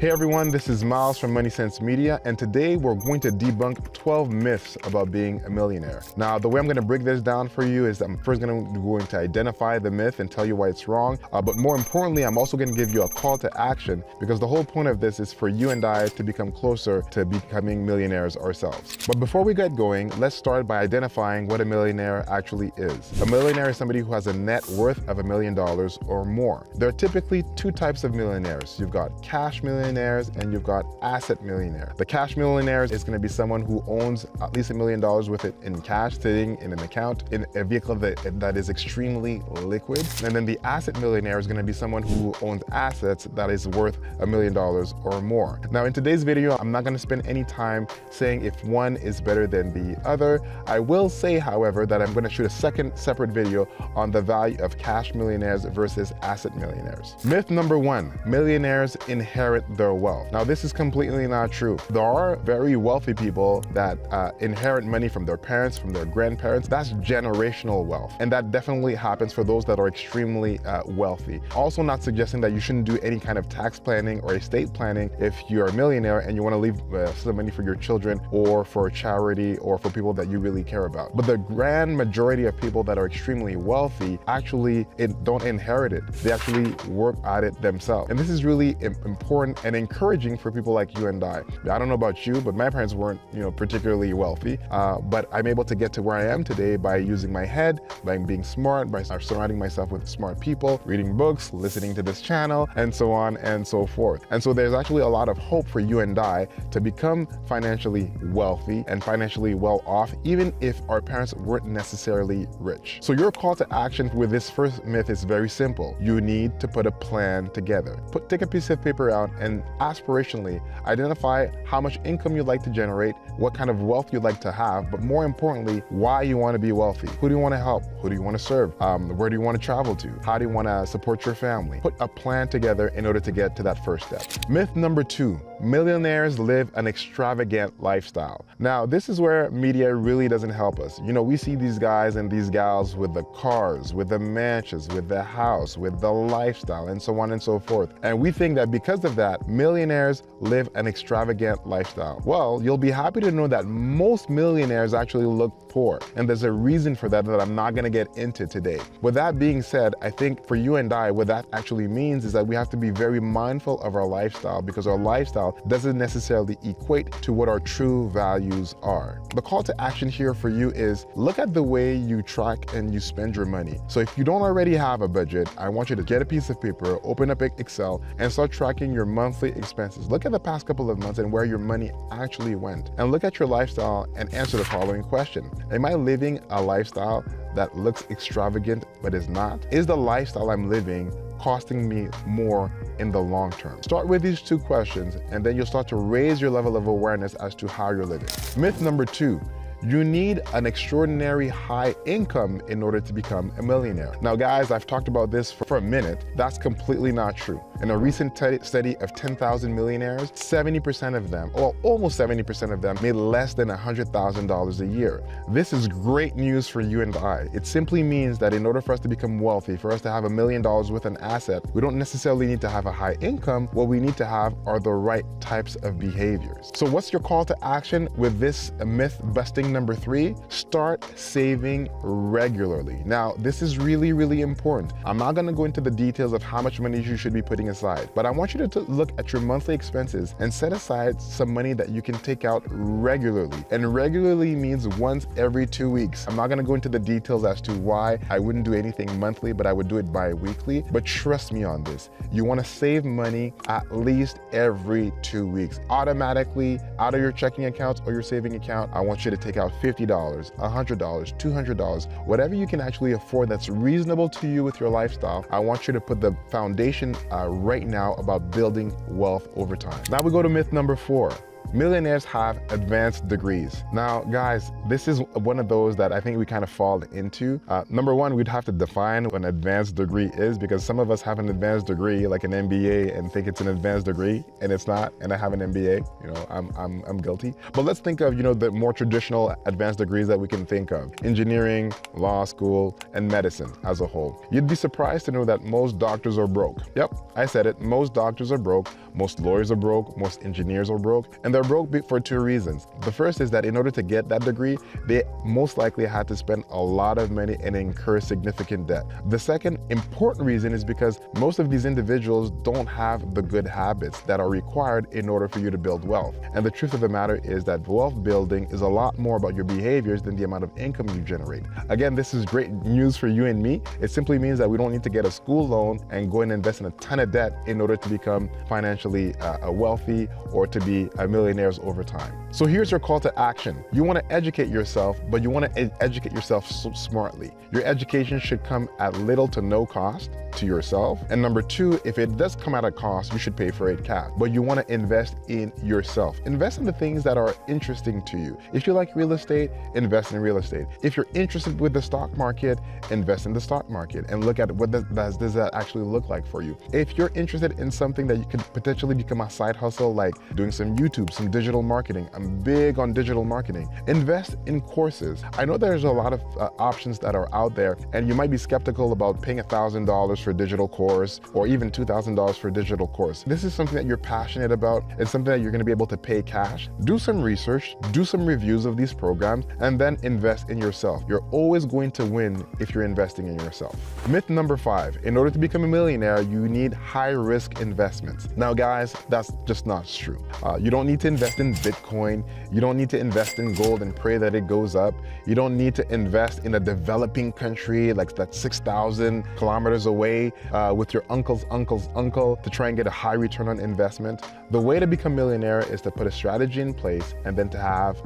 Hey everyone, this is Miles from MoneySenseMedia, and today we're going to debunk 12 myths about being a millionaire. Now, the way I'm going to break this down for you is I'm first going to identify the myth and tell you why it's wrong, but more importantly, I'm also going to give you a call to action, because the whole point of this is for you and I to become closer to becoming millionaires ourselves. But before we get going, let's start by identifying what a millionaire actually is. A millionaire is somebody who has a net worth of $1 million or more. There are typically two types of millionaires. You've got cash millionaires and you've got asset millionaire. The cash millionaire is going to be someone who owns at least $1 million with it in cash, sitting in an account, in a vehicle that is extremely liquid. And then the asset millionaire is going to be someone who owns assets that is worth $1 million or more. Now, in today's video, I'm not going to spend any time saying if one is better than the other. I will say, however, that I'm going to shoot a second separate video on the value of cash millionaires versus asset millionaires. Myth number one, millionaires inherit their wealth. Now, this is completely not true. There are very wealthy people that inherit money from their parents, from their grandparents. That's generational wealth. And that definitely happens for those that are extremely wealthy. Also not suggesting that you shouldn't do any kind of tax planning or estate planning if you're a millionaire and you want to leave some money for your children or for a charity or for people that you really care about. But the grand majority of people that are extremely wealthy actually don't inherit it. They actually work at it themselves. And this is really important and encouraging for people like you and I. I don't know about you, but my parents weren't, particularly wealthy, but I'm able to get to where I am today by using my head, by being smart, by surrounding myself with smart people, reading books, listening to this channel, and so on and so forth. And so there's actually a lot of hope for you and I to become financially wealthy and financially well off, even if our parents weren't necessarily rich. So your call to action with this first myth is very simple. You need to put a plan together. Take a piece of paper out and aspirationally identify how much income you'd like to generate, what kind of wealth you'd like to have, but more importantly, why you want to be wealthy. Who do you want to help? Who do you want to serve? Where do you want to travel to? How do you want to support your family? Put a plan together in order to get to that first step. Myth number two, millionaires live an extravagant lifestyle. Now, this is where media really doesn't help us. We see these guys and these gals with the cars, with the mansions, with the house, with the lifestyle, and so on and so forth. And we think that because of that, millionaires live an extravagant lifestyle. Well, you'll be happy to know that most millionaires actually look poor. And there's a reason for that I'm not going to get into today. With that being said, I think for you and I, what that actually means is that we have to be very mindful of our lifestyle, because our lifestyle doesn't necessarily equate to what our true values are. The call to action here for you is look at the way you track and you spend your money. So if you don't already have a budget, I want you to get a piece of paper, open up Excel, and start tracking your monthly expenses. Look at the past couple of months and where your money actually went. And look at your lifestyle and answer the following question. Am I living a lifestyle that looks extravagant but is not? Is the lifestyle I'm living costing me more in the long term? Start with these two questions, and then you'll start to raise your level of awareness as to how you're living. Myth number two, you need an extraordinary high income in order to become a millionaire. Now, guys, I've talked about this for a minute. That's completely not true. In a recent study of 10,000 millionaires, 70% of them, or almost 70% of them, made less than $100,000 a year. This is great news for you and I. It simply means that in order for us to become wealthy, for us to have $1 million with an asset, we don't necessarily need to have a high income. What we need to have are the right types of behaviors. So what's your call to action with this myth busting number three? Start saving regularly. Now, this is really, really important. I'm not going to go into the details of how much money you should be putting aside, but I want you to look at your monthly expenses and set aside some money that you can take out regularly. And regularly means once every 2 weeks. I'm not going to go into the details as to why I wouldn't do anything monthly, but I would do it bi-weekly. But trust me on this. You want to save money at least every 2 weeks. Automatically out of your checking account or your saving account, I want you to take out $50, $100, $200, whatever you can actually afford that's reasonable to you with your lifestyle. I want you to put the foundation right now about building wealth over time. Now we go to myth number four. millionaires have advanced degrees. Now, guys, this is one of those that I think we kind of fall into. Number one, we'd have to define what an advanced degree is, because some of us have an advanced degree, like an MBA, and think it's an advanced degree, and it's not. And I have an MBA. You know, I'm guilty. But let's think of, you know, the more traditional advanced degrees that we can think of: engineering, law school, and medicine as a whole. You'd be surprised to know that most doctors are broke. Yep, I said it. Most doctors are broke. Most lawyers are broke. Most engineers are broke. And they're broke for two reasons. The first is that in order to get that degree, they most likely had to spend a lot of money and incur significant debt. The second important reason is because most of these individuals don't have the good habits that are required in order for you to build wealth. And the truth of the matter is that wealth building is a lot more about your behaviors than the amount of income you generate. Again, this is great news for you and me. It simply means that we don't need to get a school loan and go and invest in a ton of debt in order to become financially wealthy or to be millionaires over time. So here's your call to action. You want to educate yourself, but you want to educate yourself smartly. Your education should come at little to no cost to yourself. And number two, if it does come at a cost, you should pay for it cash. But you want to invest in yourself. Invest in the things that are interesting to you. If you like real estate, invest in real estate. If you're interested with the stock market, invest in the stock market and look at what does that actually look like for you. If you're interested in something that you could potentially become a side hustle, like doing some YouTube, some digital marketing. I'm big on digital marketing. Invest in courses. I know there's a lot of options that are out there, and you might be skeptical about paying $1,000 for a digital course or even $2,000 for a digital course. This is something that you're passionate about. It's something that you're going to be able to pay cash. Do some research, do some reviews of these programs, and then invest in yourself. You're always going to win if you're investing in yourself. Myth number 5, in order to become a millionaire, you need high-risk investments. Now, guys, that's just not true. You don't need to invest in Bitcoin. You don't need to invest in gold and pray that it goes up. You don't need to invest in a developing country like that's 6,000 kilometers away with your uncle's uncle's uncle to try and get a high return on investment. The way to become a millionaire is to put a strategy in place and then to have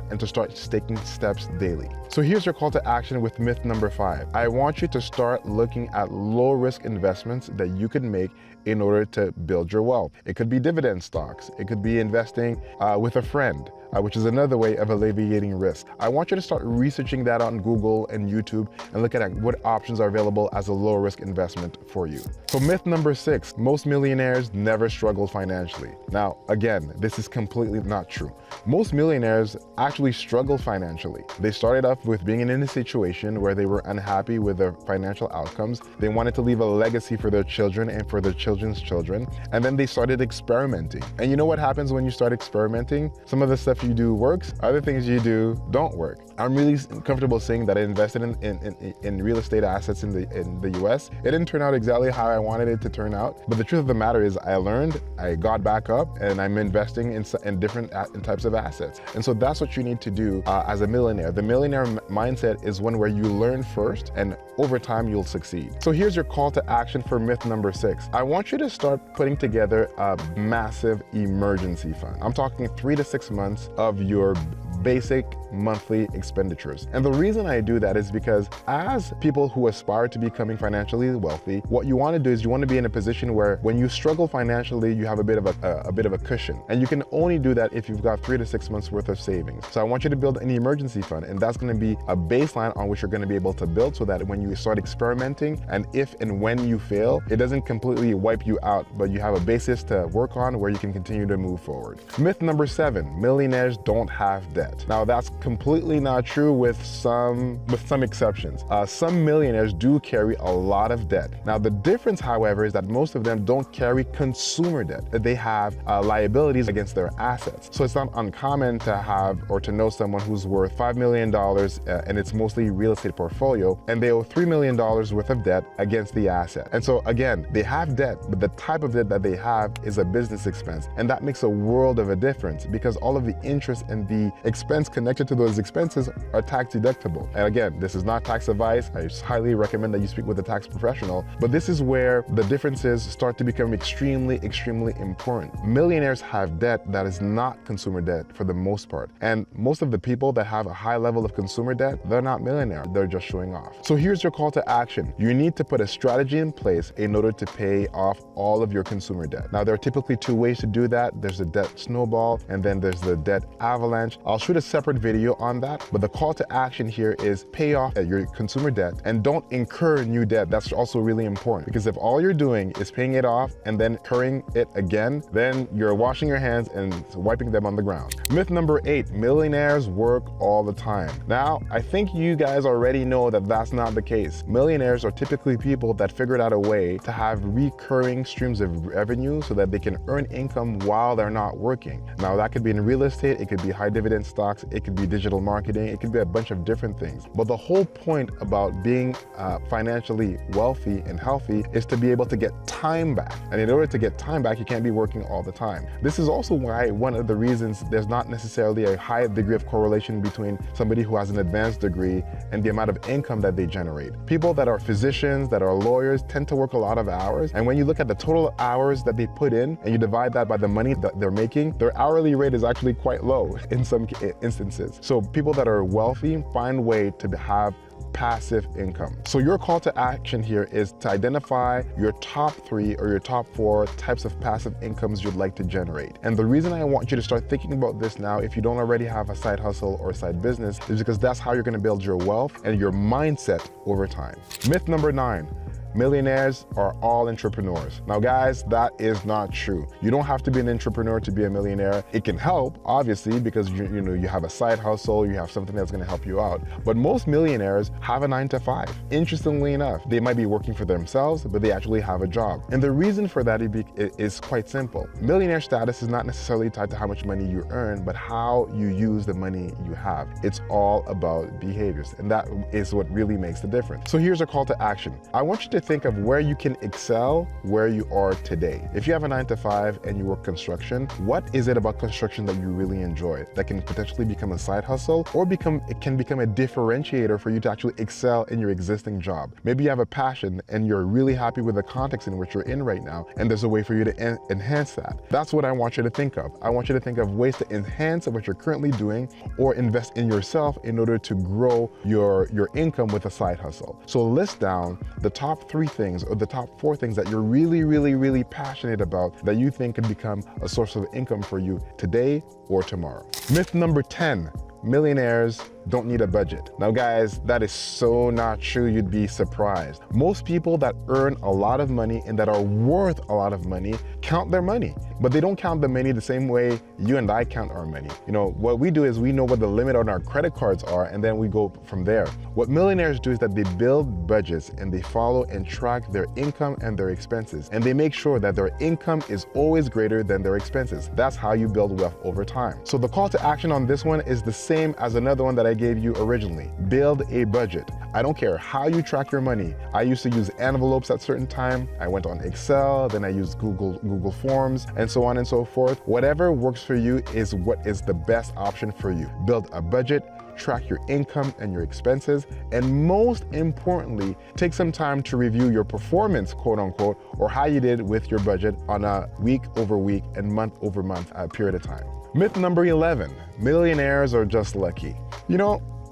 and to start taking steps daily. So here's your call to action with myth number 5. I want you to start looking at low-risk investments that you can make in order to build your wealth. It could be dividend stocks. It could be investing with a friend, which is another way of alleviating risk. I want you to start researching that on Google and YouTube and look at what options are available as a low-risk investment for you. So myth number 6, most millionaires never struggle financially. Now, again, this is completely not true. Most millionaires actually struggle financially. They started off with being in a situation where they were unhappy with their financial outcomes. They wanted to leave a legacy for their children and for their children's children. And then they started experimenting. And you know what happens when you start experimenting? Some of the stuff you do works, other things you do don't work. I'm really comfortable saying that I invested in real estate assets in the US. It didn't turn out exactly how I wanted it to turn out. But the truth of the matter is I learned, I got back up, and I'm investing in different types of assets. And so that's what you need to do as a millionaire. The millionaire mindset is one where you learn first and over time you'll succeed. So here's your call to action for myth number 6. I want you to start putting together a massive emergency fund. I'm talking 3 to 6 months of your basic monthly expenditures. And the reason I do that is because as people who aspire to becoming financially wealthy, what you want to do is you want to be in a position where when you struggle financially, you have a bit of a cushion. And you can only do that if you've got 3 to 6 months worth of savings. So I want you to build an emergency fund, and that's going to be a baseline on which you're going to be able to build so that when you start experimenting and if and when you fail, it doesn't completely wipe you out, but you have a basis to work on where you can continue to move forward. Myth number 7, millionaires don't have debt. Now that's completely not true with some exceptions. Some millionaires do carry a lot of debt. Now the difference, however, is that most of them don't carry consumer debt. They have liabilities against their assets. So it's not uncommon to have or to know someone who's worth $5 million and it's mostly real estate portfolio, and they owe $3 million worth of debt against the asset. And so again, they have debt, but the type of debt that they have is a business expense. And that makes a world of a difference because all of the interest and the expense connected into those expenses are tax deductible. And again, this is not tax advice. I highly recommend that you speak with a tax professional, but this is where the differences start to become extremely important. Millionaires have debt that is not consumer debt for the most part. And most of the people that have a high level of consumer debt, they're not millionaires, they're just showing off. So here's your call to action. You need to put a strategy in place in order to pay off all of your consumer debt. Now, there are typically two ways to do that. There's the debt snowball, and then there's the debt avalanche. I'll shoot a separate video on that, but the call to action here is pay off your consumer debt and don't incur new debt. That's also really important, because if all you're doing is paying it off and then incurring it again, then you're washing your hands and wiping them on the ground. Myth number 8, millionaires work all the time. Now, I think you guys already know that that's not the case. Millionaires are typically people that figured out a way to have recurring streams of revenue so that they can earn income while they're not working. Now, that could be in real estate, it could be high dividend stocks, it could be digital marketing, it could be a bunch of different things. But the whole point about being financially wealthy and healthy is to be able to get time back. And in order to get time back, you can't be working all the time. This is also why one of the reasons there's not necessarily a high degree of correlation between somebody who has an advanced degree and the amount of income that they generate. People that are physicians, that are lawyers, tend to work a lot of hours. And when you look at the total hours that they put in and you divide that by the money that they're making, their hourly rate is actually quite low in some instances. So people that are wealthy find a way to have passive income. So your call to action here is to identify your top 3 or your top 4 types of passive incomes you'd like to generate. And the reason I want you to start thinking about this now, if you don't already have a side hustle or a side business, is because that's how you're going to build your wealth and your mindset over time. Myth number 9. Millionaires are all entrepreneurs. Now guys, that is not true. You don't have to be an entrepreneur to be a millionaire. It can help, obviously, because you have a side hustle, you have something that's going to help you out. But most millionaires have a 9-to-5. Interestingly enough, they might be working for themselves, but they actually have a job. And the reason for that is quite simple. Millionaire status is not necessarily tied to how much money you earn, but how you use the money you have. It's all about behaviors, and that is what really makes the difference. So here's a call to action. I want you to think of where you can excel where you are today. If you have a 9-to-5 and you work construction, what is it about construction that you really enjoy that can potentially become a side hustle, or it can become a differentiator for you to actually excel in your existing job? Maybe you have a passion and you're really happy with the context in which you're in right now, and there's a way for you to enhance that. That's what I want you to think of. I want you to think of ways to enhance what you're currently doing or invest in yourself in order to grow your income with a side hustle. So list down the top 3 things or the top 4 things that you're really passionate about that you think could become a source of income for you today or tomorrow. Myth number 10. Millionaires don't need a budget. Now guys, that is so not true. You'd be surprised. Most people that earn a lot of money and that are worth a lot of money count their money, but they don't count the money the same way you and I count our money. What we do is we know what the limit on our credit cards are, and then we go from there. What millionaires do is that they build budgets and they follow and track their income and their expenses, and they make sure that their income is always greater than their expenses. That's how you build wealth over time. So the call to action on this one is the same as another one that I gave you originally. Build a budget. I don't care how you track your money. I used to use envelopes at certain time. I went on Excel, then I used Google Forms, and so on and so forth. Whatever works for you is what is the best option for you. Build a budget, track your income and your expenses, and most importantly, take some time to review your performance, quote unquote, or how you did with your budget on a week over week and month over month period of time. Myth number 11, millionaires are just lucky.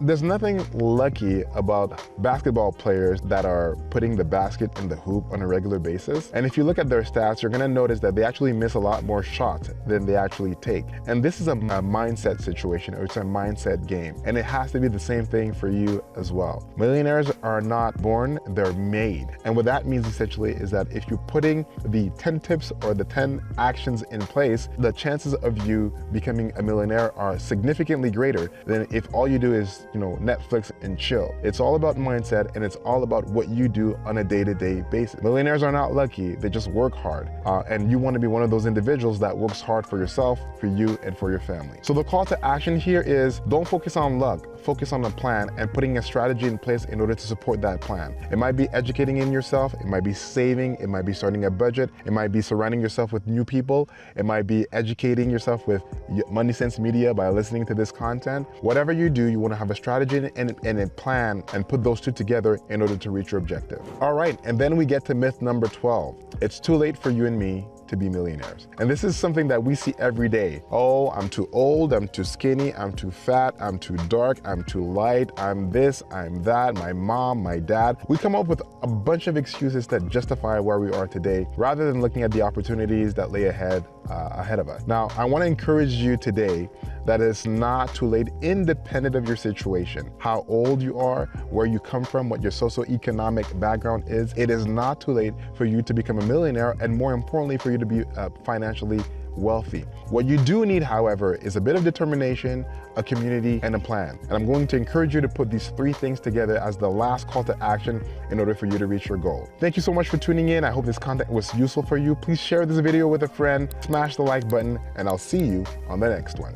There's nothing lucky about basketball players that are putting the basket in the hoop on a regular basis. And if you look at their stats, you're gonna notice that they actually miss a lot more shots than they actually take. And this is a mindset situation, or it's a mindset game. And it has to be the same thing for you as well. Millionaires are not born, they're made. And what that means essentially is that if you're putting the 10 tips or the 10 actions in place, the chances of you becoming a millionaire are significantly greater than if all you do is Netflix and chill. It's all about mindset, and it's all about what you do on a day-to-day basis. Millionaires are not lucky, they just work hard. And you want to be one of those individuals that works hard for yourself, for you, and for your family. So the call to action here is don't focus on luck, focus on a plan and putting a strategy in place in order to support that plan. It might be educating in yourself, it might be saving, it might be starting a budget, it might be surrounding yourself with new people, it might be educating yourself with MoneySenseMedia by listening to this content. Whatever you do, you want to have a strategy and a plan and put those two together in order to reach your objective. All right, and then we get to myth number 12. It's too late for you and me to be millionaires. And this is something that we see every day. Oh, I'm too old, I'm too skinny, I'm too fat, I'm too dark, I'm too light, I'm this, I'm that, my mom, my dad. We come up with a bunch of excuses that justify where we are today rather than looking at the opportunities that lay ahead of us. Now, I want to encourage you today that it's not too late, independent of your situation, how old you are, where you come from, what your socioeconomic background is. It is not too late for you to become a millionaire, and more importantly, for you to be financially wealthy. What you do need, however, is a bit of determination, a community, and a plan. And I'm going to encourage you to put these three things together as the last call to action in order for you to reach your goal. Thank you so much for tuning in. I hope this content was useful for you. Please share this video with a friend, smash the like button, and I'll see you on the next one.